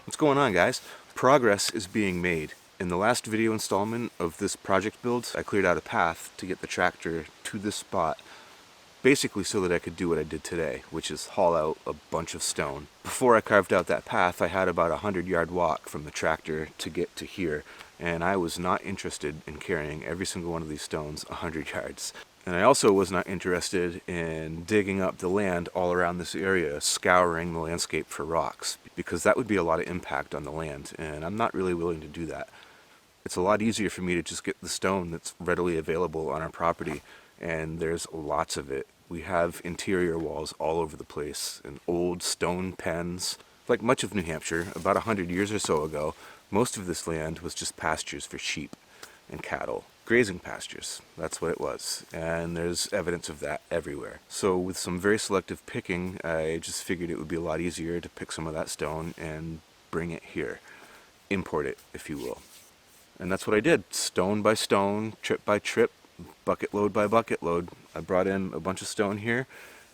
What's going on, guys? Progress is being made. In the last video installment of this project build, I cleared out a path to get the tractor to this spot, basically so that I could do what I did today, which is haul out a bunch of stone. Before I carved out that path, I had about a 100-yard walk from the tractor to get to here, and I was not interested in carrying every single one of these stones 100 yards. And I also was not interested in digging up the land all around this area, scouring the landscape for rocks, because that would be a lot of impact on the land, and I'm not really willing to do that. It's a lot easier for me to just get the stone that's readily available on our property, and there's lots of it. We have interior walls all over the place, and old stone pens. Like much of New Hampshire, about 100 years or so ago, most of this land was just pastures for sheep and cattle. Grazing pastures, that's what it was, and there's evidence of that everywhere. So with some very selective picking, I just figured it would be a lot easier to pick some of that stone and bring it here. Import it, if you will. And that's what I did, stone by stone, trip by trip, bucket load by bucket load. I brought in a bunch of stone here,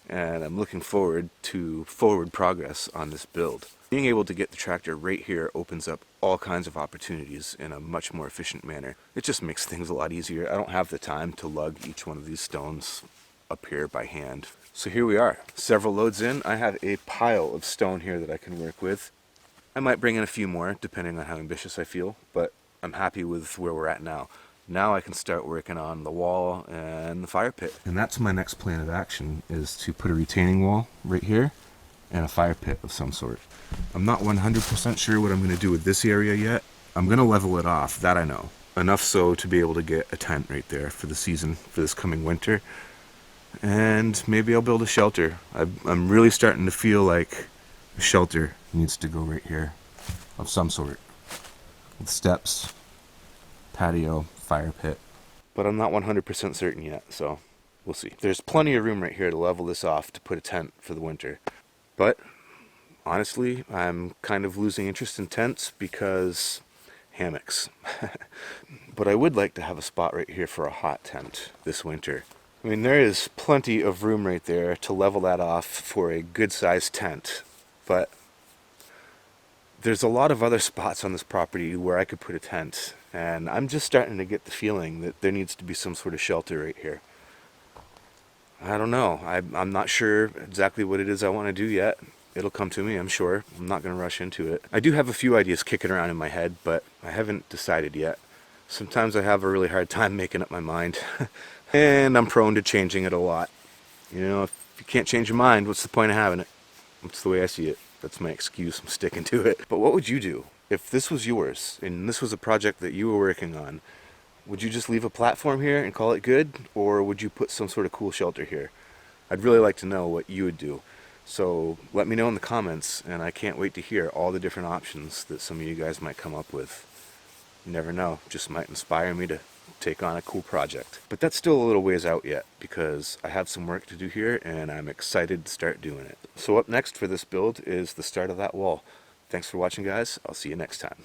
and I'm looking forward to forward progress on this build. Being able to get the tractor right here opens up all kinds of opportunities in a much more efficient manner. It just makes things a lot easier. I don't have the time to lug each one of these stones up here by hand. So here we are, several loads in. I have a pile of stone here that I can work with. I might bring in a few more depending on how ambitious I feel, but I'm happy with where we're at now. Now I can start working on the wall and the fire pit. And that's my next plan of action, is to put a retaining wall right here and a fire pit of some sort. I'm not 100% sure what I'm going to do with this area yet. I'm going to level it off, that I know. Enough so to be able to get a tent right there for the season, for this coming winter. And maybe I'll build a shelter. I'm really starting to feel like a shelter needs to go right here of some sort. With steps, patio, fire pit. But I'm not 100% certain yet, so we'll see. There's plenty of room right here to level this off to put a tent for the winter. But honestly, I'm kind of losing interest in tents because hammocks. But I would like to have a spot right here for a hot tent this winter. I mean, there is plenty of room right there to level that off for a good-sized tent, but there's a lot of other spots on this property where I could put a tent, and I'm just starting to get the feeling that there needs to be some sort of shelter right here. I don't know. I'm not sure exactly what it is I want to do yet. It'll come to me, I'm sure. I'm not going to rush into it. I do have a few ideas kicking around in my head, but I haven't decided yet. Sometimes I have a really hard time making up my mind, and I'm prone to changing it a lot. You know, if you can't change your mind, what's the point of having it? That's the way I see it. That's my excuse. I'm sticking to it. But what would you do if this was yours and this was a project that you were working on? Would you just leave a platform here and call it good, or would you put some sort of cool shelter here? I'd really like to know what you would do. So let me know in the comments, and I can't wait to hear all the different options that some of you guys might come up with. You never know, just might inspire me to take on a cool project. But that's still a little ways out yet, because I have some work to do here, and I'm excited to start doing it. So up next for this build is the start of that wall. Thanks for watching, guys. I'll see you next time.